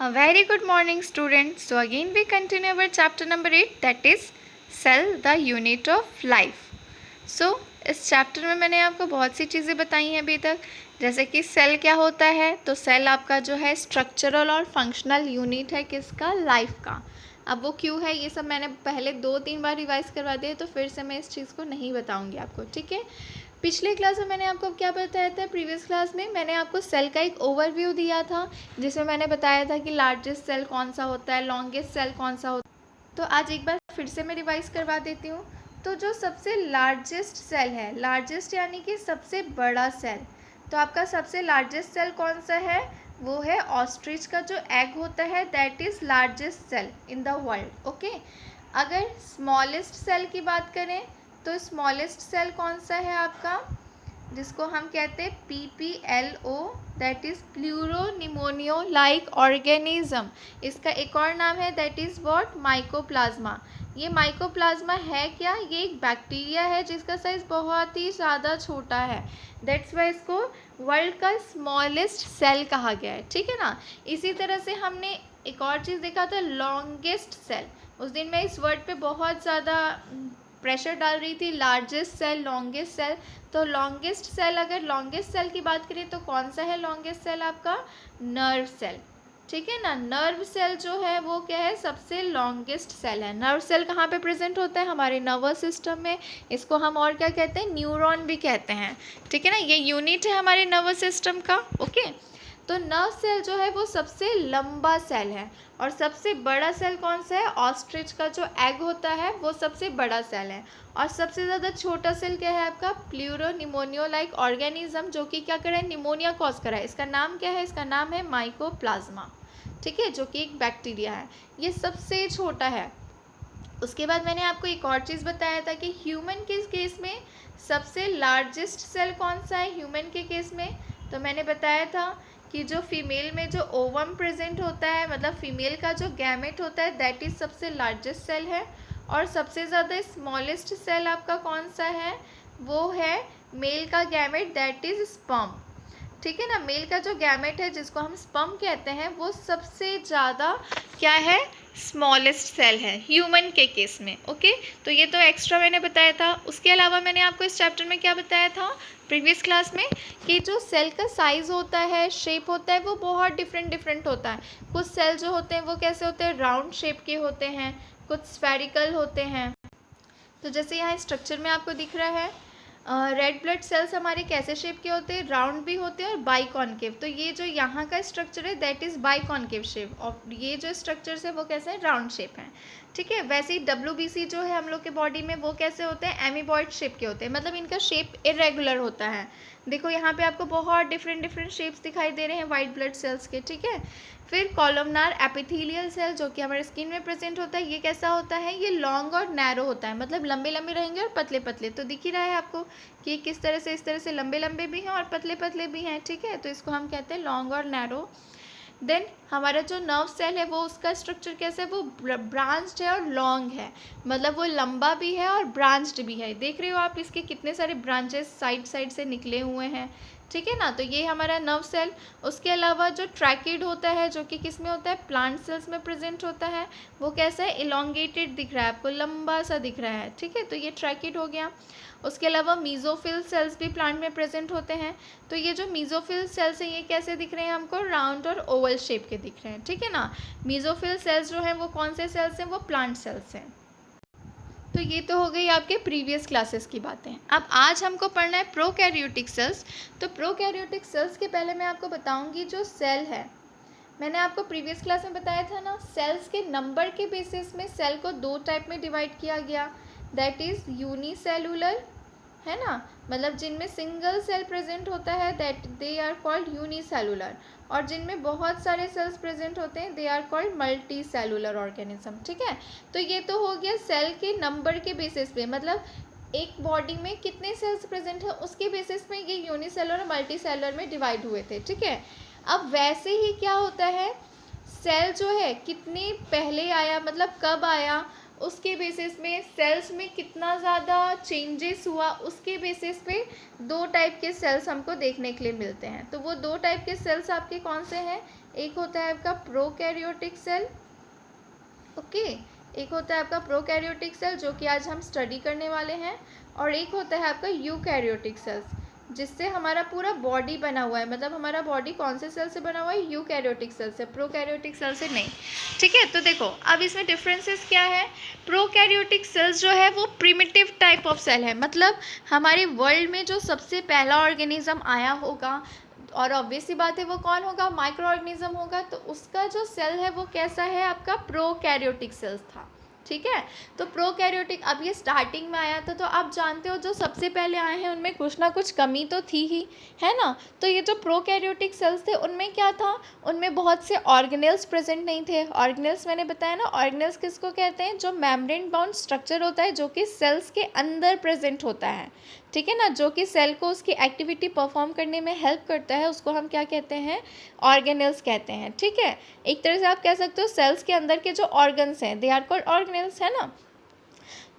A very good morning, students. So again we continue our chapter number 8, that is cell, the unit of life. So इस chapter में मैंने आपको बहुत सी चीज़ें बताई हैं अभी तक, जैसे कि सेल क्या होता है। तो सेल आपका जो है स्ट्रक्चरल और फंक्शनल यूनिट है किसका, लाइफ का। अब वो क्यों है ये सब मैंने पहले 2-3 बार रिवाइज करवा दिया, तो फिर से मैं इस चीज़ को नहीं बताऊंगी आपको, ठीक है। पिछले क्लास में मैंने आपको क्या बताया था, प्रीवियस क्लास में मैंने आपको सेल का एक ओवरव्यू दिया था, जिसमें मैंने बताया था कि लार्जेस्ट सेल कौन सा होता है, लॉन्गेस्ट सेल कौन सा होता है। तो आज एक बार फिर से मैं रिवाइज करवा देती हूँ। तो जो सबसे लार्जेस्ट सेल है, लार्जेस्ट यानी कि सबसे बड़ा सेल, तो आपका सबसे लार्जेस्ट सेल कौन सा है, वो है ऑस्ट्रिच का जो एग होता है, that is largest cell in the world. Okay, अगर स्मॉलेस्ट सेल की बात करें तो स्मॉलेस्ट सेल कौन सा है आपका, जिसको हम कहते हैं PPLO, that is pleuropneumonia like organism. इसका एक और नाम है, दैट इज़ व्हाट, माइकोप्लाज्मा। ये माइकोप्लाज्मा है क्या, ये एक बैक्टीरिया है जिसका साइज बहुत ही ज़्यादा छोटा है, दैट्स वाई इसको वर्ल्ड का स्मॉलेस्ट सेल कहा गया है, ठीक है ना। इसी तरह से हमने एक और चीज़ देखा था, लॉन्गेस्ट सेल। उस दिन मैं इस वर्ड पे बहुत ज़्यादा प्रेशर डाल रही थी, लार्जेस्ट सेल, लॉन्गेस्ट सेल। तो लॉन्गेस्ट सेल, अगर लॉन्गेस्ट सेल की बात करें तो कौन सा है लॉन्गेस्ट सेल आपका, नर्व सेल, ठीक है ना। नर्व सेल जो है वो क्या है, सबसे लॉन्गेस्ट सेल है। नर्व सेल कहाँ पे प्रेजेंट होता है, हमारे नर्वस सिस्टम में। इसको हम और क्या कहते हैं, न्यूरॉन भी कहते हैं, ठीक है ना। ये यूनिट है हमारे नर्वस सिस्टम का। ओके, तो नर्व सेल जो है वो सबसे लंबा सेल है। और सबसे बड़ा सेल कौन सा है, ऑस्ट्रिच का जो एग होता है वो सबसे बड़ा सेल है। और सबसे ज़्यादा छोटा सेल क्या है आपका, प्लूरोनिमोनियो लाइक ऑर्गेनिज्म, जो कि क्या कर रहा है, निमोनिया कॉज कर रहा है। इसका नाम क्या है, इसका नाम है माइकोप्लाज्मा, ठीक है, जो कि एक बैक्टीरिया है। ये सबसे छोटा है। उसके बाद मैंने आपको एक और चीज़ बताया था कि ह्यूमन के केस में सबसे लार्जेस्ट सेल कौन सा है ह्यूमन के केस में। तो मैंने बताया था कि जो फीमेल में जो ओवम प्रेजेंट होता है, मतलब फीमेल का जो गैमेट होता है, दैट इज़ सबसे लार्जेस्ट सेल है। और सबसे ज़्यादा स्मॉलेस्ट सेल आपका कौन सा है, वो है मेल का गैमेट, दैट इज़ स्पर्म, ठीक है ना। मेल का जो गैमेट है जिसको हम स्पर्म कहते हैं, वो सबसे ज़्यादा क्या है, स्मॉलेस्ट सेल है ह्यूमन के केस में। ओके, तो ये तो एक्स्ट्रा मैंने बताया था। उसके अलावा मैंने आपको इस चैप्टर में क्या बताया था प्रीवियस क्लास में, कि जो सेल का साइज़ होता है, शेप होता है, वो बहुत डिफरेंट होता है। कुछ सेल जो होते हैं वो कैसे होते हैं, राउंड शेप के होते हैं, कुछ स्फेरिकल होते हैं। तो जैसे यहाँ स्ट्रक्चर में आपको दिख रहा है, रेड ब्लड सेल्स हमारे कैसे शेप के होते हैं, राउंड भी होते हैं और बाइकॉनकेव। तो ये जो यहाँ का स्ट्रक्चर है दैट इज़ बाइकॉनकेव शेप, और ये जो स्ट्रक्चर्स है वो कैसे है, राउंड शेप है, ठीक है। वैसे ही WBC जो है हम लोग के बॉडी में, वो कैसे होते हैं, एमीबॉइड शेप के होते हैं, मतलब इनका शेप इरेगुलर होता है। देखो यहाँ पे आपको बहुत डिफरेंट शेप्स दिखाई दे रहे हैं वाइट ब्लड सेल्स के, ठीक है। फिर कॉलमनार एपिथेलियल सेल जो कि हमारे स्किन में प्रेजेंट होता है, ये कैसा होता है, ये लॉन्ग और नैरो होता है, मतलब लंबे लंबे रहेंगे और पतले पतले। तो दिख ही रहा है आपको कि किस तरह से, इस तरह से लंबे लंबे भी हैं और पतले पतले भी हैं, ठीक है। तो इसको हम कहते हैं लॉन्ग और नैरो। देन हमारा जो नर्व सेल है वो, उसका स्ट्रक्चर कैसा है, वो ब्रांच्ड है और लॉन्ग है, मतलब वो लंबा भी है और ब्रांच्ड भी है। देख रहे हो आप इसके कितने सारे ब्रांचेस साइड साइड से निकले हुए हैं, ठीक है ना। तो ये हमारा नर्व सेल। उसके अलावा जो ट्रैकिड होता है, जो कि किस में होता है, प्लांट सेल्स में प्रेजेंट होता है, वो कैसा है, इलोंगेटेड दिख रहा है आपको, लंबा सा दिख रहा है, ठीक है। तो ये ट्रैकिड हो गया। उसके अलावा मीजोफिल सेल्स भी प्लांट में प्रेजेंट होते हैं। तो ये जो मीजोफिल सेल्स हैं ये कैसे दिख रहे हैं हमको, राउंड और ओवल शेप के दिख रहे हैं, ठीक है ना। मीजोफिल सेल्स जो हैं वो कौन से सेल्स हैं, वो प्लांट सेल्स हैं। तो ये तो हो गई आपके प्रीवियस क्लासेस की बातें। अब आज हमको पढ़ना है प्रोकैरियोटिक सेल्स। तो प्रोकैरियोटिक सेल्स के पहले मैं आपको बताऊंगी जो सेल है, मैंने आपको प्रीवियस क्लास में बताया था ना, सेल्स के नंबर के बेसिस में सेल को 2 टाइप में डिवाइड किया गया, दैट इज़ यूनिसेलुलर, है ना, मतलब जिनमें सिंगल सेल प्रेजेंट होता है, that they are called unicellular. और जिनमें बहुत सारे सेल्स प्रेजेंट होते हैं, they are called multicellular organism, ठीक है। तो ये तो हो गया सेल के नंबर के बेसिस पे, मतलब एक बॉडी में कितने सेल्स प्रेजेंट है उसके बेसिस में ये यूनिसेलुलर और मल्टी सेलुलर में डिवाइड हुए थे, ठीक है। अब वैसे ही क्या होता है, सेल जो है कितने पहले आया, मतलब कब आया, उसके बेसिस में सेल्स में कितना ज़्यादा चेंजेस हुआ, उसके बेसिस पे 2 टाइप के सेल्स हमको देखने के लिए मिलते हैं। तो वो 2 टाइप के सेल्स आपके कौन से हैं, एक होता है आपका प्रोकैरियोटिक सेल, ओके, एक होता है आपका प्रोकैरियोटिक सेल जो कि आज हम स्टडी करने वाले हैं, और एक होता है आपका यूकैरियोटिक सेल्स जिससे हमारा पूरा बॉडी बना हुआ है। मतलब हमारा बॉडी कौन से सेल से बना हुआ है? यूकैरियोटिक सेल से, प्रोकैरियोटिक सेल से नहीं। ठीक है, तो देखो अब इसमें डिफरेंसेस क्या है। प्रोकैरियोटिक सेल्स जो है वो प्रिमिटिव टाइप ऑफ सेल है, मतलब हमारे वर्ल्ड में जो सबसे पहला ऑर्गेनिज्म आया होगा, और ऑब्वियस सी बात है वो कौन होगा? माइक्रो ऑर्गेनिज्म होगा। तो उसका जो सेल है वो कैसा है? आपका प्रोकैरियोटिक सेल्स था। ठीक है, तो प्रोकैरियोटिक, अब ये स्टार्टिंग में आया था, तो आप जानते हो जो सबसे पहले आए हैं उनमें कुछ ना कुछ कमी तो थी ही, है ना। तो ये जो प्रोकैरियोटिक सेल्स थे उनमें क्या था? उनमें बहुत से ऑर्गेनेल्स प्रेजेंट नहीं थे। ऑर्गेनेल्स मैंने बताया ना, ऑर्गेनेल्स किसको कहते हैं? जो मेम्ब्रेन बाउंड स्ट्रक्चर होता है जो कि सेल्स के अंदर प्रेजेंट होता है, ठीक है ना, जो कि सेल को उसकी एक्टिविटी परफॉर्म करने में हेल्प करता है, उसको हम क्या कहते हैं? ऑर्गेनेल्स कहते हैं। ठीक है, एक तरह से आप कह सकते हो सेल्स के अंदर के जो ऑर्गन्स हैं दे आर कॉल्ड ऑर्गेनेल्स, है ना।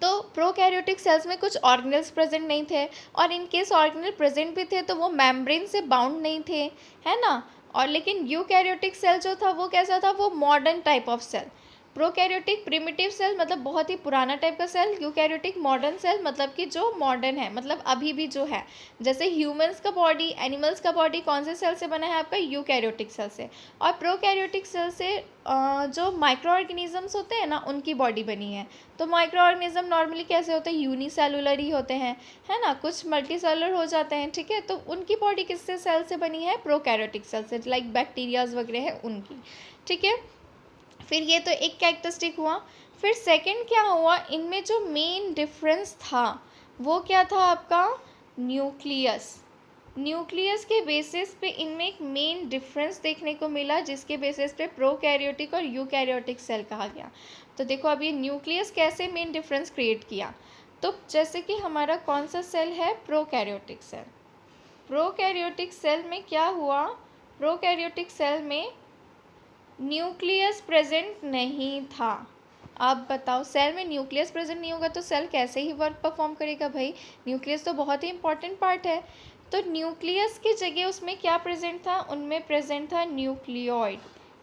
तो प्रोकैरियोटिक सेल्स में कुछ ऑर्गेनेल्स प्रेजेंट नहीं थे, और इन केस ऑर्गेनेल प्रेजेंट भी थे तो वो मेम्ब्रेन से बाउंड नहीं थे, है ना। और लेकिन यूकैरियोटिक सेल जो था वो कैसा था? वो modern type of cell. Prokaryotic primitive cell मतलब बहुत ही पुराना टाइप का सेल, यूकैरियोटिक मॉडर्न सेल मतलब कि जो मॉडर्न है, मतलब अभी भी जो है। जैसे ह्यूमंस का बॉडी, एनिमल्स का बॉडी कौन से सेल से बना है? आपका यूकैरियोटिक सेल से। और प्रोकैरियोटिक सेल से जो माइक्रो ऑर्गेनिजम्स होते हैं ना उनकी बॉडी बनी है। तो माइक्रो ऑर्गेनिज्म नॉर्मली कैसे होते हैं? यूनिसेलुलर ही होते हैं, है ना, कुछ मल्टीसेलुलर हो जाते हैं। ठीक है, तो उनकी बॉडी किससे सेल से बनी है? प्रोकैरियोटिक सेल से, लाइक बैक्टीरियाज वगैरह है उनकी। ठीक है, फिर ये तो एक कैरेक्टरिस्टिक हुआ। फिर सेकंड क्या हुआ? इनमें जो मेन डिफरेंस था वो क्या था? आपका न्यूक्लियस। न्यूक्लियस के बेसिस पे इनमें एक मेन डिफरेंस देखने को मिला, जिसके बेसिस पे प्रोकैरियोटिक और यूकैरियोटिक सेल कहा गया। तो देखो अब ये न्यूक्लियस कैसे मेन डिफरेंस क्रिएट किया। तो जैसे कि हमारा कौन सा सेल है? Prokaryotic cell. प्रोकैरियोटिक सेल में क्या हुआ? प्रोकैरियोटिक सेल में न्यूक्लियस प्रेजेंट नहीं था। आप बताओ, सेल में न्यूक्लियस प्रेजेंट नहीं होगा तो सेल कैसे ही वर्क परफॉर्म करेगा भाई? न्यूक्लियस तो बहुत ही इंपॉर्टेंट पार्ट है। तो न्यूक्लियस की जगह उसमें क्या प्रेजेंट था? उनमें प्रेजेंट था न्यूक्लियोइड।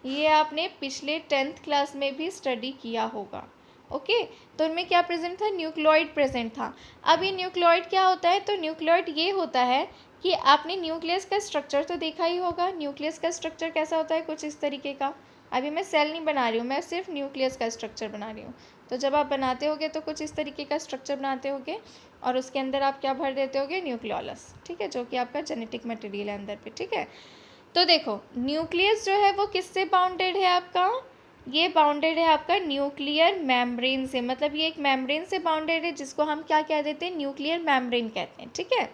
ये आपने पिछले 10th क्लास में भी स्टडी किया होगा। ओके, तो उनमें क्या प्रेजेंट था? न्यूक्लियोइड प्रेजेंट था। अब ये न्यूक्लियोइड क्या होता है? तो न्यूक्लियोइड ये होता है कि आपने न्यूक्लियस का स्ट्रक्चर तो देखा ही होगा। न्यूक्लियस का स्ट्रक्चर कैसा होता है? कुछ इस तरीके का। अभी मैं सेल नहीं बना रही हूँ, मैं सिर्फ न्यूक्लियस का स्ट्रक्चर बना रही हूँ। तो जब आप बनाते होगे तो कुछ इस तरीके का स्ट्रक्चर बनाते होगे, और उसके अंदर आप क्या भर देते होगे? न्यूक्लियोलस। ठीक है, जो कि आपका जेनेटिक मटेरियल है अंदर पे। ठीक है, तो देखो न्यूक्लियस जो है वो किससे बाउंडेड है? आपका ये बाउंडेड है आपका न्यूक्लियर मेम्ब्रेन से। मतलब ये एक मेम्ब्रेन से बाउंडेड है जिसको हम क्या कह देते हैं? न्यूक्लियर मेम्ब्रेन कहते हैं। ठीक है,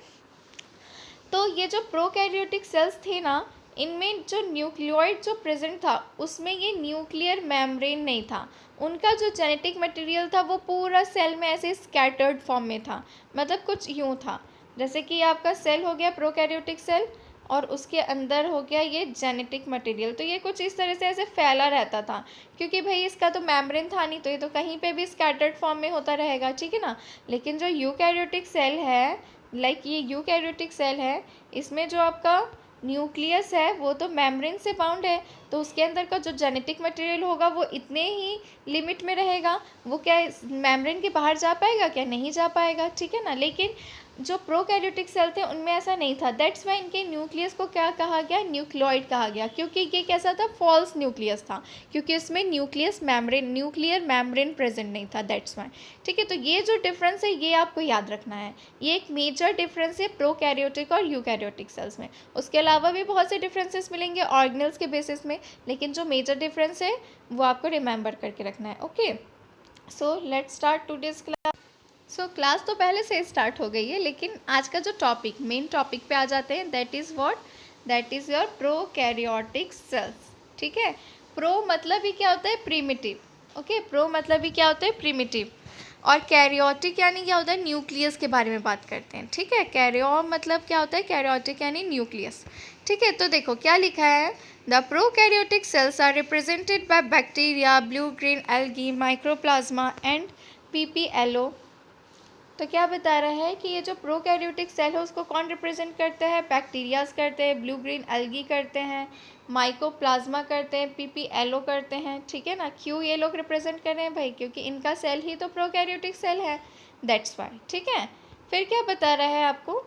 तो ये जो प्रोकैरियोटिक सेल्स थे ना, इनमें जो न्यूक्लियोइड जो प्रेजेंट था उसमें ये न्यूक्लियर मेम्ब्रेन नहीं था। उनका जो जेनेटिक मटेरियल था वो पूरा सेल में ऐसे स्कैटर्ड फॉर्म में था। मतलब कुछ यूँ था, जैसे कि आपका सेल हो गया प्रोकैरियोटिक सेल, और उसके अंदर हो गया ये जेनेटिक मटेरियल। तो ये कुछ इस तरह से ऐसे फैला रहता था, क्योंकि भाई इसका तो मेम्ब्रेन था नहीं, तो ये तो कहीं पे भी स्कैटर्ड फॉर्म में होता रहेगा। ठीक है ना, लेकिन जो यूकैरियोटिक सेल है, लाइक ये यूकैरियोटिक सेल है, इसमें जो आपका न्यूक्लियस है वो तो मेम्ब्रेन से बाउंड है, तो उसके अंदर का जो जेनेटिक मटेरियल होगा वो इतने ही लिमिट में रहेगा। वो क्या मेम्ब्रेन के बाहर जा पाएगा? क्या नहीं जा पाएगा। ठीक है ना, लेकिन जो प्रोकैरियोटिक सेल थे उनमें ऐसा नहीं था। दैट्स वाई इनके न्यूक्लियस को क्या कहा गया? न्यूक्लियोइड कहा गया, क्योंकि ये कैसा था? फॉल्स न्यूक्लियस था, क्योंकि इसमें न्यूक्लियर मेम्ब्रेन प्रेजेंट नहीं था। That's why. ठीक है, तो ये जो डिफरेंस है ये आपको याद रखना है। ये एक मेजर डिफरेंस है प्रोकैरियोटिक और यूकैरियोटिक सेल्स में। उसके अलावा भी बहुत से डिफरेंसेस मिलेंगे ऑर्गेनल्स के बेसिस में, लेकिन जो मेजर डिफरेंस है वो आपको रिमेंबर करके रखना है। Okay, so let's start today's class. So class तो पहले से स्टार्ट हो गई है, लेकिन आज का जो टॉपिक, मेन टॉपिक पे आ जाते हैं। That is what? That is your prokaryotic cells. ठीक है, प्रो मतलब ही क्या होता है? प्रिमिटिव। ओके, प्रो मतलब ही क्या होता है? प्रिमिटिव। और कैरियोटिक यानी क्या होता है? न्यूक्लियस के बारे में बात करते हैं। ठीक है, कैरियो मतलब क्या होता है? कैरियोटिक यानी न्यूक्लियस। ठीक है, तो देखो क्या लिखा है। The prokaryotic cells are represented by bacteria, blue green algae, microplasma and PPLO. तो क्या बता रहा है कि ये जो प्रोकैरियोटिक सेल है उसको कौन रिप्रेजेंट करता है? बैक्टीरियाज करते हैं, ब्लू ग्रीन एल्गी करते हैं, माइकोप्लाज्मा करते हैं, पीपीएलओ करते हैं, ठीक है ना। क्यों ये लोग रिप्रेजेंट कर रहे हैं भाई? क्योंकि इनका सेल ही तो प्रोकैरियोटिक सेल है, दैट्स वाई, ठीक है। फिर क्या बता रहा है आपको?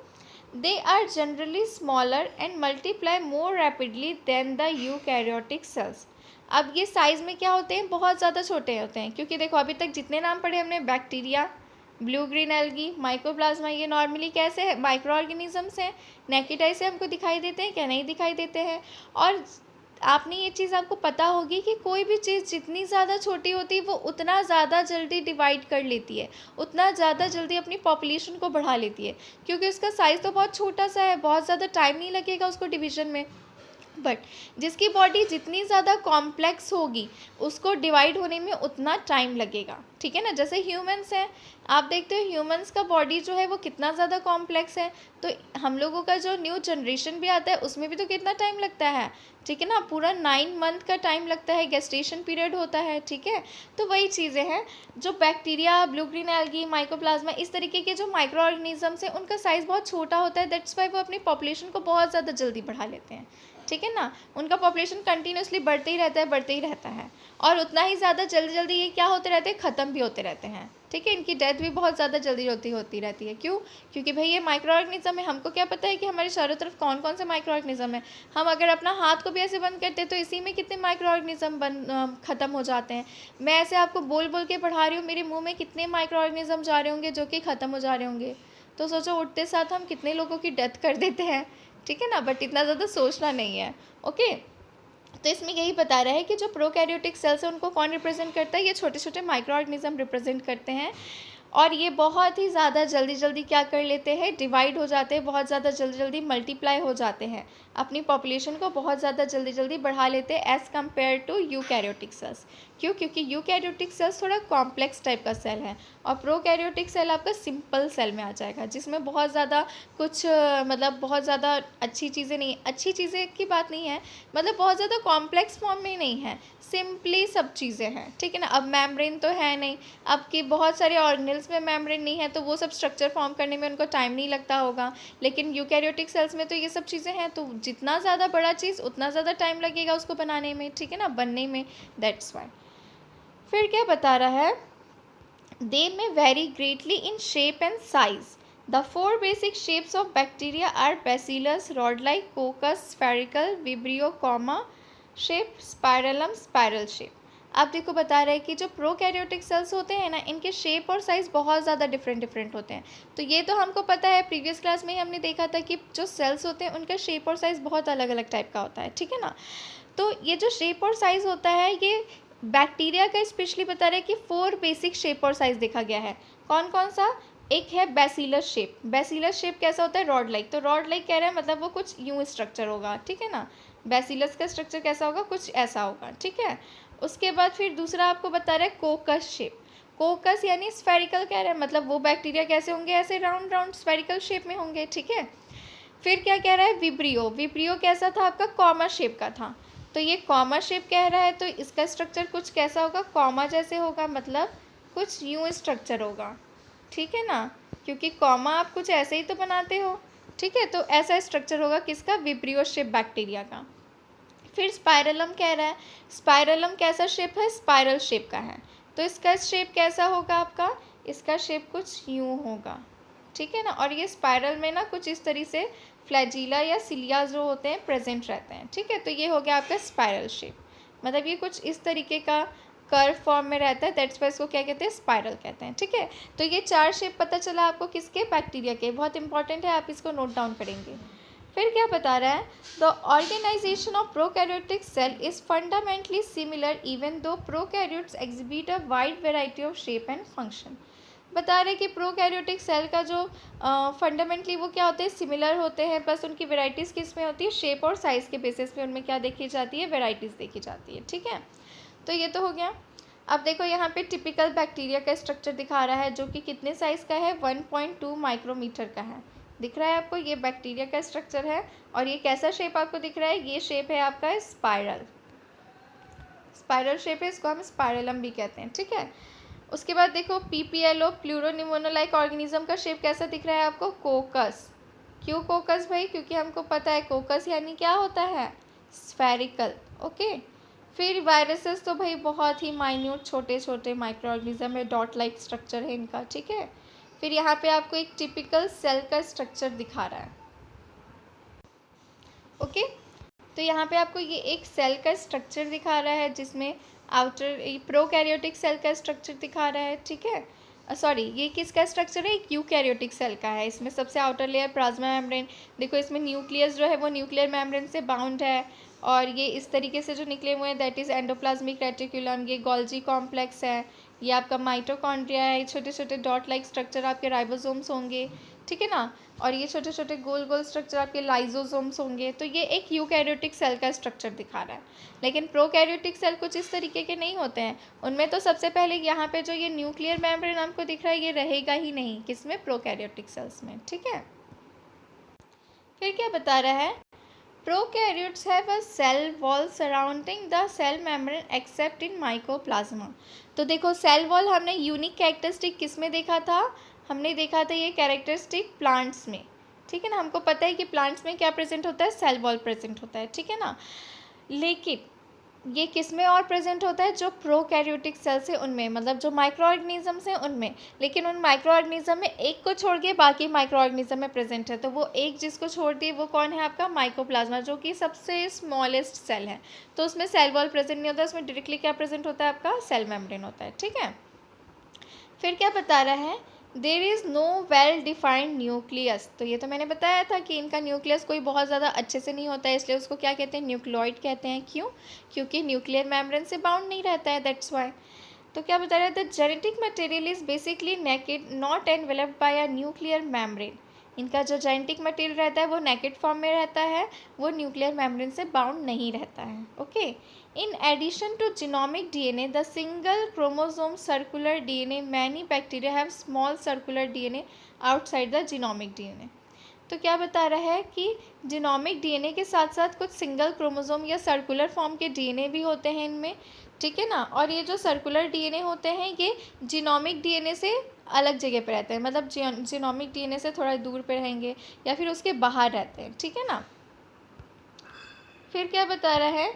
They are generally smaller and multiply more rapidly than the eukaryotic cells. अब ये साइज में क्या होते हैं? बहुत ज़्यादा छोटे होते हैं, क्योंकि देखो अभी तक जितने नाम पढ़े हमने, bacteria, blue green algae, mycoplasma, ये नॉर्मली कैसे है? माइक्रो ऑर्गेनिजम्स हैं। नेकेड आई से हमको दिखाई देते हैं क्या? नहीं दिखाई देते हैं। और आपने ये चीज़ आपको पता होगी कि कोई भी चीज़ जितनी ज़्यादा छोटी होती है वो उतना ज़्यादा जल्दी डिवाइड कर लेती है, उतना ज़्यादा जल्दी अपनी पॉपुलेशन को बढ़ा लेती है, क्योंकि उसका साइज़ तो बहुत छोटा सा है, बहुत ज़्यादा टाइम नहीं लगेगा उसको डिवीजन में। बट जिसकी बॉडी जितनी ज़्यादा कॉम्प्लेक्स होगी उसको डिवाइड होने में उतना टाइम लगेगा, ठीक है ना। जैसे ह्यूमंस हैं, आप देखते हो ह्यूमंस का बॉडी जो है वो कितना ज़्यादा कॉम्प्लेक्स है, तो हम लोगों का जो न्यू जनरेशन भी आता है उसमें भी तो कितना टाइम लगता है, ठीक है ना। पूरा 9 मंथ का टाइम लगता है, गेस्टेशन पीरियड होता है, ठीक है। तो वही चीज़ें हैं, जो bacteria, blue green algae, mycoplasma, इस तरीके के जो माइक्रो ऑर्गेनिजम्स हैं उनका साइज़ बहुत छोटा होता है, दैट्स वाई वो अपनी पॉपुलेशन को बहुत ज़्यादा जल्दी बढ़ा लेते हैं, ठीक है ना। उनका पॉपुलेशन कंटिन्यूसली बढ़ते ही रहता है, बढ़ते ही रहता है, और उतना ही ज़्यादा जल्दी जल्दी ये क्या होते रहते हैं? ख़त्म भी होते रहते हैं, ठीक है। इनकी डेथ भी बहुत ज़्यादा जल्दी होती रहती है। क्यों? क्योंकि भाई ये माइक्रो ऑर्गेनिज्म है, हमको क्या पता है कि हमारे चारों तरफ कौन कौन से माइक्रो ऑर्गेनिज्म है। हम अगर अपना हाथ को भी ऐसे बंद करते हैं तो इसी में कितने माइक्रो ऑर्गेनिज्म ख़त्म हो जाते हैं। मैं ऐसे आपको बोल बोल के पढ़ा रही हूँ, मेरे मुँह में कितने माइक्रो ऑर्गेनिज्म जा रहे होंगे जो कि ख़त्म हो जा रहे होंगे। तो सोचो, उठते साथ हम कितने लोगों की डेथ कर देते हैं, ठीक है ना। बट इतना ज़्यादा सोचना नहीं है, ओके। तो इसमें यही बता रहा है कि जो प्रोकैरियोटिक सेल्स है उनको कौन रिप्रेजेंट करता है? ये छोटे छोटे माइक्रो ऑर्गेनिज्म रिप्रेजेंट करते हैं, और ये बहुत ही ज़्यादा जल्दी जल्दी क्या कर लेते हैं? डिवाइड हो जाते हैं, बहुत ज़्यादा जल्दी जल्दी मल्टीप्लाई हो जाते हैं, अपनी पॉपुलेशन को बहुत ज़्यादा जल्दी जल्दी बढ़ा लेते हैं as compared to eukaryotic cells. क्यों? क्योंकि यूकैरियोटिक सेल्स थोड़ा कॉम्प्लेक्स टाइप का सेल है, और प्रोकैरियोटिक सेल आपका सिंपल सेल में आ जाएगा, जिसमें बहुत ज़्यादा कुछ मतलब बहुत ज़्यादा अच्छी चीज़ें नहीं, अच्छी चीज़ें की बात नहीं है, मतलब बहुत ज़्यादा कॉम्प्लेक्स फॉर्म में नहीं है, सिंपली सब चीज़ें हैं, ठीक है ना। अब मेम्ब्रेन तो है नहीं, अब की बहुत सारे ऑर्गेनल्स में मेम्ब्रेन नहीं है, तो वो सब स्ट्रक्चर फॉर्म करने में उनको टाइम नहीं लगता होगा, लेकिन यूकैरियोटिक सेल्स में तो ये सब चीज़ें हैं, तो जितना ज़्यादा बड़ा चीज़ उतना ज़्यादा टाइम लगेगा उसको बनाने में, ठीक है ना, बनने में, दैट्स वाई। फिर क्या बता रहा है? दे में very greatly in shape and size. The 4 basic shapes of bacteria are bacillus, rod-like, coccus, spherical, vibrio, comma shape, spiralum, spiral shape. अब देखो बता रहे हैं कि जो प्रोकैरियोटिक सेल्स होते हैं ना, इनके शेप और साइज़ बहुत ज़्यादा डिफरेंट होते हैं। तो ये तो हमको पता है, प्रीवियस क्लास में ही हमने देखा था कि जो सेल्स होते हैं उनका शेप और साइज़ बहुत अलग अलग टाइप का होता है, ठीक है ना। तो ये जो शेप और साइज़ होता है, ये बैक्टीरिया का स्पेशली बता रहे हैं कि 4 बेसिक शेप और साइज़ देखा गया है। कौन कौन सा? एक है बैसिलस शेप। बैसिलस शेप कैसा होता है? Rod like. तो रॉड लाइक कह रहा है मतलब वो कुछ यूँ स्ट्रक्चर होगा, ठीक है ना। बैसिलस का स्ट्रक्चर कैसा होगा? कुछ ऐसा होगा, ठीक है। उसके बाद फिर दूसरा आपको बता रहा है कोकस शेप। कोकस यानी स्फेरिकल कह रहा है, मतलब वो बैक्टीरिया कैसे होंगे? ऐसे राउंड राउंड स्फेरिकल शेप में होंगे, ठीक है। फिर क्या कह रहा है? विब्रियो। विब्रियो कैसा था आपका? कॉमा शेप का था। तो ये कॉमा शेप कह रहा है, तो इसका स्ट्रक्चर कुछ कैसा होगा? कॉमा जैसे होगा, मतलब कुछ यूँ स्ट्रक्चर होगा, ठीक है ना, क्योंकि कॉमा आप कुछ ऐसे ही तो बनाते हो, ठीक है। तो ऐसा स्ट्रक्चर होगा किसका? विब्रियो शेप बैक्टीरिया का। फिर स्पाइरलम कह रहा है। स्पाइरलम कैसा शेप है? स्पाइरल शेप का है। तो इसका शेप कैसा होगा आपका? इसका शेप कुछ यूँ होगा, ठीक है ना। और ये स्पाइरल में ना कुछ इस तरीके से फ्लैजिला या सिलिया जो होते हैं प्रेजेंट रहते हैं, ठीक है। तो ये हो गया आपका स्पाइरल शेप, मतलब ये कुछ इस तरीके का कर्व फॉर्म में रहता है, दैट्स वाई इसको क्या कहते हैं? स्पाइरल कहते हैं, ठीक है। तो ये 4 शेप पता चला आपको किसके? बैक्टीरिया के। बहुत इंपॉर्टेंट है, आप इसको नोट डाउन करेंगे। फिर क्या बता रहा है? The organisation of prokaryotic cell is fundamentally similar even though prokaryotes exhibit a wide variety of shape and function. बता रहे कि प्रोकैरियोटिक सेल का जो फंडामेंटली वो क्या होते हैं? सिमिलर होते हैं, बस उनकी वेराइटीज़ किस में होती है? शेप और साइज़ के बेसिस पे उनमें क्या देखी जाती है? वेराइटीज़ देखी जाती है, ठीक है। तो ये तो हो गया। अब देखो यहाँ पे टिपिकल बैक्टीरिया का स्ट्रक्चर दिखा रहा है, जो कि कितने साइज़ का है? 1.2 माइक्रोमीटर का है। दिख रहा है आपको? ये बैक्टीरिया का स्ट्रक्चर है, और ये कैसा शेप आपको दिख रहा है? ये शेप है आपका स्पाइरल। स्पाइरल शेप है, इसको हम स्पाइरलम भी कहते हैं, ठीक है। उसके बाद देखो पीपीएलओ, प्लूरोनिमोनो लाइक ऑर्गेनिज्म का शेप कैसा दिख रहा है आपको? कोकस। क्यों कोकस भाई? क्योंकि हमको पता है कोकस यानी क्या होता है? Spherical, okay. फिर वायरसेस तो भाई बहुत ही माइन्यूट छोटे छोटे माइक्रो ऑर्गेनिज्म है, डॉट लाइक स्ट्रक्चर है इनका, ठीक है। फिर यहाँ पे आपको एक टिपिकल सेल का स्ट्रक्चर दिखा रहा है, ओके। तो यहाँ पे आपको ये एक सेल का स्ट्रक्चर दिखा रहा है जिसमें आउटर प्रोकैरियोटिक सेल का स्ट्रक्चर दिखा रहा है, ठीक है। सॉरी, ये किसका स्ट्रक्चर है, एक यूकैरियोटिक सेल का है। इसमें सबसे आउटर लेयर प्लाज्मा मेम्ब्रेन, देखो इसमें न्यूक्लियस जो है वो न्यूक्लियर मेम्ब्रेन से बाउंड है, और ये इस तरीके से जो निकले हुए हैं दैट इज़ एंडोप्लाज्मिक रेटिकुलम, ये गोल्जी कॉम्प्लेक्स है, ये आपका माइटोकॉन्ड्रिया है, छोटे छोटे डॉट लाइक स्ट्रक्चर आपके राइबोसोम्स होंगे, ठीक है ना। और ये छोटे छोटे गोल गोल स्ट्रक्चर आपके लाइजोसोम्स होंगे। तो ये एक यूकैरियोटिक सेल का स्ट्रक्चर दिखा रहा है। लेकिन प्रोकैरियोटिक सेल कुछ इस तरीके के नहीं होते हैं। उनमें तो सबसे पहले यहाँ पे जो ये न्यूक्लियर मेम्ब्रेन आपको दिख रहा है ये रहेगा ही नहीं, किसमें, प्रोकैरियोटिक सेल्स में, ठीक है। फिर क्या बता रहा है, prokaryotes have a cell wall surrounding the cell membrane except in mycoplasma. तो देखो सेल वॉल हमने यूनिक कैरेक्टरिस्टिक किस में देखा था, हमने देखा था ये कैरेक्टरिस्टिक प्लांट्स में, ठीक है ना। हमको पता है कि प्लांट्स में क्या प्रेजेंट होता है, सेल वॉल प्रेजेंट होता है, ठीक है ना। लेकिन ये किस में और प्रेजेंट होता है, जो प्रोकैरियोटिक सेल्स है उनमें, मतलब जो माइक्रो ऑर्गेनिजम्स हैं उनमें। लेकिन उन माइक्रो ऑर्गेनिज्म में एक को छोड़ के बाकी माइक्रो ऑर्गेनिज्म में प्रेजेंट है। तो वो एक जिसको छोड़ दिए वो कौन है, आपका माइकोप्लाज्मा, जो कि सबसे स्मॉलेस्ट सेल है। तो उसमें सेल वॉल प्रेजेंट नहीं होता, उसमें डायरेक्टली क्या प्रेजेंट होता है, आपका सेल मेम्ब्रेन होता है, ठीक है। फिर क्या बता रहा है, there is no well defined nucleus. तो ये तो मैंने बताया था कि इनका न्यूक्लियस कोई बहुत ज़्यादा अच्छे से नहीं होता है, इसलिए उसको क्या कहते हैं, न्यूक्लियोइड कहते हैं। क्यों, क्योंकि न्यूक्लियर मेम्ब्रेन से बाउंड नहीं रहता है, दैट्स वाई। तो क्या बता रहा है, the genetic material is basically naked not enveloped by a nuclear membrane. इनका जो जेनेटिक मटेरियल रहता है वो नेकेड फॉर्म में रहता है, वो न्यूक्लियर मेम्ब्रेन से बाउंड नहीं रहता है, okay. In addition to genomic DNA, the single chromosome circular DNA, many bacteria have small circular DNA outside the genomic DNA. तो क्या बता रहा है कि जीनोमिक डीएनए के साथ साथ कुछ सिंगल क्रोमोसोम या सर्कुलर फॉर्म के डीएनए भी होते हैं इनमें, ठीक है ना। और ये जो सर्कुलर डीएनए होते हैं ये जीनोमिक डीएनए से अलग जगह पे रहते हैं, मतलब जीनोमिक डीएनए से थोड़ा दूर पे रहेंगे या फिर उसके बाहर रहते हैं, ठीक है ना। फिर क्या बता रहा है,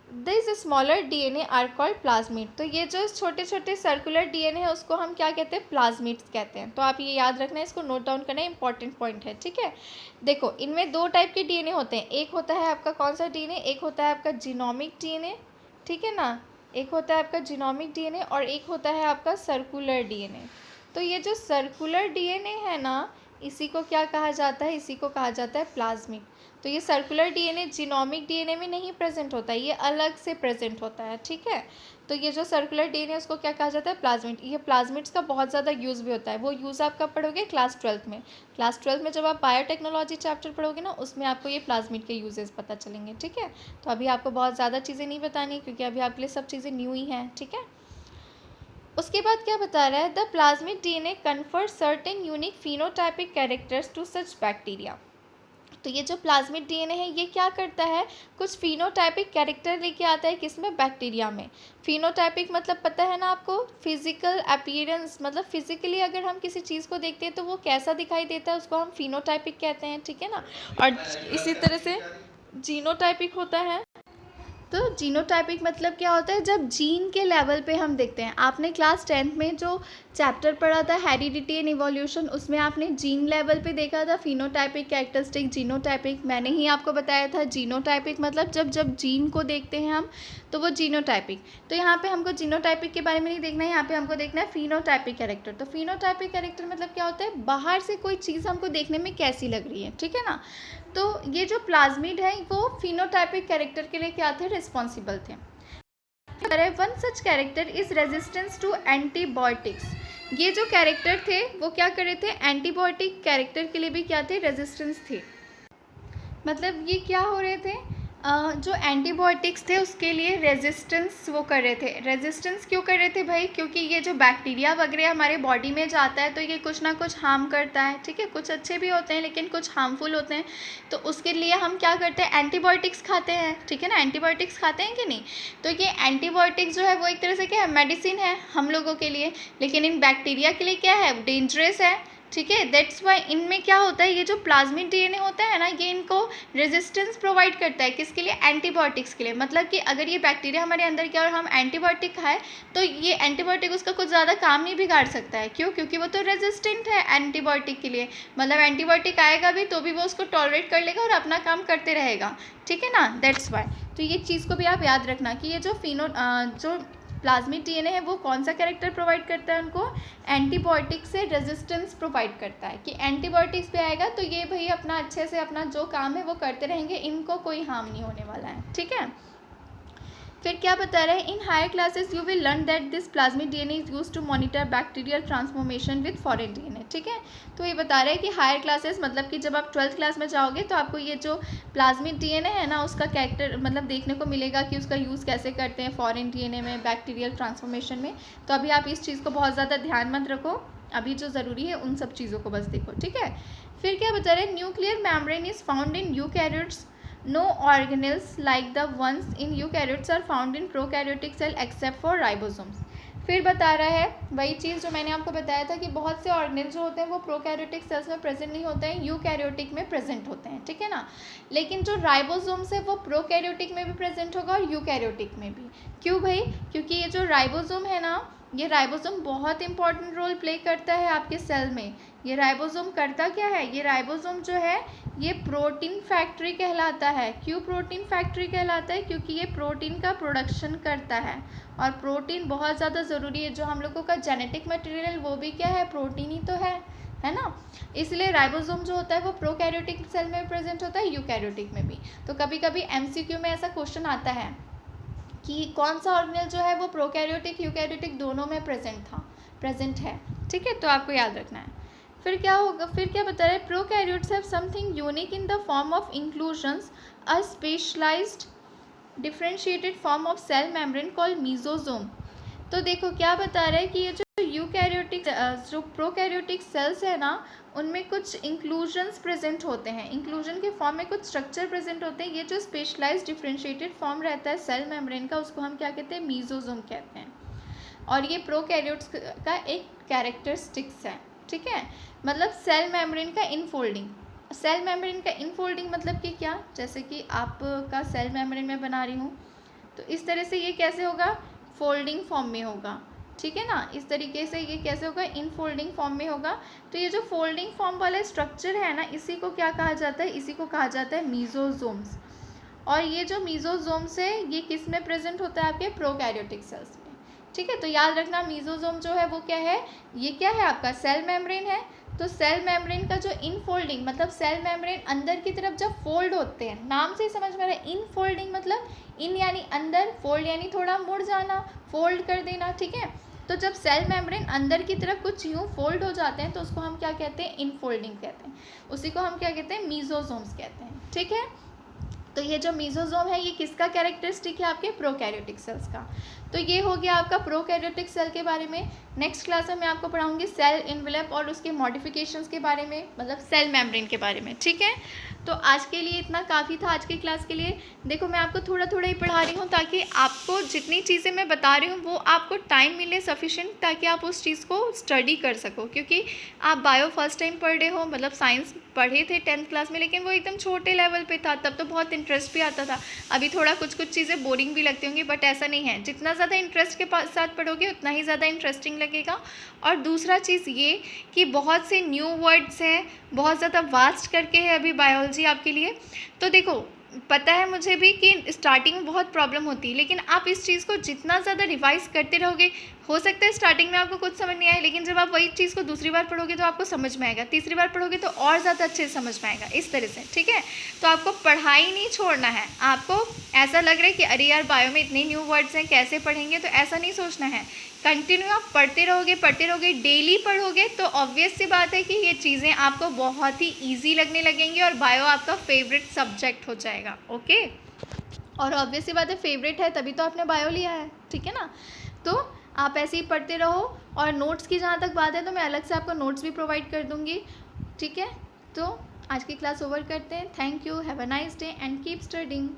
this smaller DNA are called plasmid. तो ये जो छोटे छोटे सर्कुलर डीएनए है उसको हम क्या कहते हैं, प्लाज्मिड्स कहते हैं। तो आप ये याद रखना है, इसको नोट डाउन करना, इंपॉर्टेंट पॉइंट है, ठीक है। देखो इनमें दो टाइप के डीएनए होते हैं, एक होता है आपका कौन सा डीएनए, एक होता है आपका जीनोमिक डीएनए, ठीक है ना। एक होता है आपका जीनोमिक डीएनए और एक होता है आपका सर्कुलर डीएनए। तो ये जो सर्कुलर डीएनए है ना, इसी को क्या कहा जाता है, इसी को कहा जाता है प्लाज्मिड। तो ये सर्कुलर डीएनए जीनोमिक डीएनए में नहीं प्रेजेंट होता है, ये अलग से प्रेजेंट होता है, ठीक है। तो ये जो सर्कुलर डीएनए उसको क्या कहा जाता है, प्लाज्मिड। ये प्लाज्मिड्स का बहुत ज़्यादा यूज़ भी होता है, वो यूज़ आप कब पढ़ोगे, क्लास 12th में। क्लास 12th में जब आप बायोटेक्नोलॉजी चैप्टर पढ़ोगे ना, उसमें आपको ये प्लाज्मिड के यूजेस पता चलेंगे, ठीक है। तो अभी आपको बहुत ज़्यादा चीज़ें नहीं बतानी क्योंकि अभी आपके लिए सब चीज़ें न्यू ही हैं, ठीक है। उसके बाद क्या बता रहा है, the plasmid DNA confer certain unique phenotypic characters to such bacteria. तो ये जो प्लाज्मिड डीएनए है ये क्या करता है, कुछ फिनोटाइपिक कैरेक्टर लेके आता है, किसमें, बैक्टीरिया में। फिनोटाइपिक मतलब पता है ना आपको, फिजिकल अपीयरेंस, मतलब फिजिकली अगर हम किसी चीज़ को देखते हैं तो वो कैसा दिखाई देता है उसको हम फिनोटाइपिक कहते हैं, ठीक है ना। और इसी तरह से जीनोटाइपिक होता है। तो जीनोटाइपिक मतलब क्या होता है, जब जीन के लेवल पे हम देखते हैं। आपने क्लास 10th में जो चैप्टर पढ़ा था हेरिडिटी एंड इवोल्यूशन, उसमें आपने जीन लेवल पे देखा था फिनोटाइपिक, कैरेक्टरिस्टिक, जीनोटाइपिक। मैंने ही आपको बताया था जीनोटाइपिक मतलब जब जब जीन को देखते हैं हम तो वो जीनोटाइपिक। तो यहाँ पे हमको जीनोटाइपिक के बारे में नहीं देखना है, यहाँ पे हमको देखना है फिनोटाइपिक कैरेक्टर। तो फिनोटाइपिक कैरेक्टर मतलब क्या होता है, बाहर से कोई चीज़ हमको देखने में कैसी लग रही है, ठीक है ना। तो ये जो प्लाज्मिड है वो फिनोटाइपिक कैरेक्टर के लिए क्या थे, रिस्पॉन्सिबल थे। One such character is resistance to antibiotics. ये जो कैरेक्टर थे वो क्या कर रहे थे, एंटीबायोटिक कैरेक्टर के लिए भी क्या थे, रेजिस्टेंस थे। मतलब ये क्या हो रहे थे, जो एंटीबायोटिक्स थे उसके लिए रेजिस्टेंस वो कर रहे थे। रेजिस्टेंस क्यों कर रहे थे भाई, क्योंकि ये जो बैक्टीरिया वगैरह हमारे बॉडी में जाता है तो ये कुछ ना कुछ हार्म करता है, ठीक है। कुछ अच्छे भी होते हैं लेकिन कुछ हार्मफुल होते हैं। तो उसके लिए हम क्या करते हैं, एंटीबायोटिक्स खाते हैं, ठीक है ना। एंटीबायोटिक्स खाते हैं कि नहीं। तो ये एंटीबायोटिक्स जो है वो एक तरह से क्या है, मेडिसिन है हम लोगों के लिए, लेकिन इन बैक्टीरिया के लिए क्या है, डेंजरस है। ठीक है। दैट्स वाई इनमें क्या होता है, ये जो प्लाज्मिड डीएनए होता है ना, ये इनको रेजिस्टेंस प्रोवाइड करता है। किसके लिए? एंटीबायोटिक्स के लिए। मतलब कि अगर ये बैक्टीरिया हमारे अंदर गया और हम एंटीबायोटिक खाए तो ये एंटीबायोटिक उसका कुछ ज़्यादा काम नहीं बिगाड़ सकता है। क्यों? क्योंकि वो तो रेजिस्टेंट है एंटीबायोटिक के लिए। मतलब एंटीबायोटिक आएगा भी तो भी वो उसको टॉलरेट कर लेगा और अपना काम करते रहेगा। ठीक है ना, दैट्स वाई। तो ये चीज़ को भी आप याद रखना कि ये जो जो प्लाज्मिड डीएनए है वो कौन सा कैरेक्टर प्रोवाइड करता है उनको? एंटीबायोटिक से रेजिस्टेंस प्रोवाइड करता है कि एंटीबायोटिक्स पे आएगा तो ये भाई अपना अच्छे से अपना जो काम है वो करते रहेंगे, इनको कोई हार्म नहीं होने वाला है। ठीक है। फिर क्या बता रहे हैं, in higher classes you will learn that this plasmid DNA is used to monitor bacterial transformation with foreign DNA. ठीक है। तो ये बता रहे हैं कि हायर क्लासेस मतलब कि जब आप 12th क्लास में जाओगे तो आपको ये जो प्लाज्मिड डीएनए है ना उसका कैरेक्टर मतलब देखने को मिलेगा कि उसका यूज़ कैसे करते हैं फॉरेन डीएनए में, बैक्टीरियल ट्रांसफॉर्मेशन में। तो अभी आप इस चीज़ को बहुत ज़्यादा ध्यान मत रखो, अभी जो ज़रूरी है उन सब चीज़ों को बस देखो। ठीक है। फिर क्या बता रहे हैं, nuclear membrane is found in eukaryotes. No organelles like the ones in eukaryotes are found in prokaryotic cell except for ribosomes. फिर बता रहा है वही चीज़ जो मैंने आपको बताया था कि बहुत से ऑर्गेनेल जो होते हैं वो प्रोकैरियोटिक सेल्स में प्रेजेंट नहीं होते हैं, यूकैरियोटिक में प्रेजेंट होते हैं। ठीक है ना। लेकिन जो राइबोसोम्स है वो प्रोकैरियोटिक में भी प्रेजेंट होगा और यूकैरियोटिक में भी। क्यों भाई? क्योंकि ये जो राइबोसोम है ना, ये राइबोसोम बहुत इंपॉर्टेंट रोल प्ले करता है आपके सेल में। ये राइबोसोम करता क्या है? ये राइबोसोम जो है ये प्रोटीन फैक्ट्री कहलाता है। क्यों प्रोटीन फैक्ट्री कहलाता है? क्योंकि ये प्रोटीन का प्रोडक्शन करता है और प्रोटीन बहुत ज़्यादा ज़रूरी है। जो हम लोगों का जेनेटिक मटेरियल वो भी क्या है? प्रोटीन ही तो है ना। इसलिए राइबोसोम जो होता है वो प्रोकैरियोटिक सेल में प्रेजेंट होता है, यूकैरियोटिक में भी। तो कभी कभी एमसीक्यू में ऐसा क्वेश्चन आता है कि कौन सा ऑर्गेनेल जो है वो प्रोकैरियोटिक यूकैरियोटिक दोनों में प्रेजेंट है। ठीक है, तो आपको याद रखना है। फिर क्या होगा, फिर क्या बता रहे हैं, prokaryotes have something unique in the form of inclusions, a specialised differentiated form of cell membrane called mesosome. तो देखो क्या बता रहे हैं कि ये जो यूकैरियोटिक जो प्रोकैरियोटिक सेल्स है ना उनमें कुछ इंक्लूजन्स प्रेजेंट होते हैं, इंक्लूजन के फॉर्म में कुछ स्ट्रक्चर प्रेजेंट होते हैं। ये जो स्पेशलाइज्ड डिफरेंशिएटेड फॉर्म रहता है सेल मेम्ब्रेन का उसको हम क्या कहते हैं? मीजोजोम कहते हैं। और ये प्रोकैरियोट्स का एक कैरेक्टरिस्टिक्स है। ठीक है। मतलब सेल मेम्ब्रेन का इनफोल्डिंग, सेल मेम्ब्रेन का इनफोल्डिंग मतलब कि क्या? जैसे कि आपका सेल मेम्ब्रेन में बना रही हूँ तो इस तरह से ये कैसे होगा? फोल्डिंग फॉर्म में होगा। ठीक है ना। इस तरीके से ये कैसे होगा? इनफोल्डिंग फॉर्म में होगा। तो ये जो फोल्डिंग फॉर्म वाला स्ट्रक्चर है ना इसी को क्या कहा जाता है? इसी को कहा जाता है मीजोजोम्स। और ये जो मीजोजोम्स है ये किस में प्रेजेंट होता है? आपके प्रोकैरियोटिक सेल्स में। ठीक है। तो याद रखना मीजोजोम जो है वो क्या है? ये क्या है? आपका सेल मेम्ब्रेन है। तो सेल मेम्ब्रेन का जो इनफोल्डिंग मतलब सेल मेम्ब्रेन अंदर की तरफ जब फोल्ड होते हैं, नाम से ही समझ में आ रहा है, इनफोल्डिंग मतलब इन यानी अंदर, फोल्ड यानी थोड़ा मुड़ जाना, फोल्ड कर देना। ठीक है। तो जब सेल मेम्ब्रेन अंदर की तरफ कुछ यूँ फोल्ड हो जाते हैं तो उसको हम क्या कहते हैं? इनफोल्डिंग कहते हैं। उसी को हम क्या कहते हैं? मीजोजोम्स कहते हैं। ठीक है। तो ये जो मीजोजोम है ये किसका कैरेक्टरिस्टिक है? आपके प्रोकैरियोटिक सेल्स का। तो ये हो गया आपका प्रोकैरियोटिक सेल के बारे में। नेक्स्ट क्लास में मैं आपको पढ़ाऊंगी सेल इन्वेलप और उसके मॉडिफिकेशंस के बारे में, मतलब सेल मेम्ब्रेन के बारे में। ठीक है। तो आज के लिए इतना काफ़ी था, आज की क्लास के लिए। देखो मैं आपको थोड़ा थोड़ा ही पढ़ा रही हूँ ताकि आपको जितनी चीज़ें मैं बता रही हूँ वो आपको टाइम मिले सफिशेंट, ताकि आप उस चीज़ को स्टडी कर सको। क्योंकि आप बायो फर्स्ट टाइम पढ़ रहे हो, मतलब साइंस पढ़े थे 10th क्लास में, लेकिन वो एकदम छोटे लेवल पे था, तब तो बहुत इंटरेस्ट भी आता था। अभी थोड़ा कुछ चीज़ें बोरिंग भी लगती होंगी, बट ऐसा नहीं है। जितना ज़्यादा इंटरेस्ट के साथ पढ़ोगे उतना ही ज़्यादा इंटरेस्टिंग लगेगा। और दूसरा चीज़ ये कि बहुत से न्यू वर्ड्स हैं, बहुत ज़्यादा वास्ट करके है अभी बायोलॉजी आपके लिए। तो देखो पता है मुझे भी कि स्टार्टिंग में बहुत प्रॉब्लम होती है, लेकिन आप इस चीज़ को जितना ज़्यादा रिवाइज करते रहोगे, हो सकता है स्टार्टिंग में आपको कुछ समझ नहीं आए, लेकिन जब आप वही चीज़ को दूसरी बार पढ़ोगे तो आपको समझ में आएगा, तीसरी बार पढ़ोगे तो और ज़्यादा अच्छे से समझ में आएगा, इस तरह से। ठीक है। तो आपको पढ़ाई नहीं छोड़ना है। आपको ऐसा लग रहा है कि अरे यार बायो में इतने न्यू वर्ड्स हैं कैसे पढ़ेंगे, तो ऐसा नहीं सोचना है। कंटिन्यू आप पढ़ते रहोगे, डेली पढ़ोगे तो ऑब्वियस सी बात है कि ये चीज़ें आपको बहुत ही ईजी लगने लगेंगी और बायो आपका फेवरेट सब्जेक्ट हो जाएगा। ओके। और ऑब्वियस सी बात है फेवरेट है तभी तो आपने बायो लिया है। ठीक है ना। तो आप ऐसे ही पढ़ते रहो। और नोट्स की जहाँ तक बात है तो मैं अलग से आपको नोट्स भी प्रोवाइड कर दूँगी। ठीक है। तो आज की क्लास ओवर करते हैं। Thank you, have a nice day and keep studying.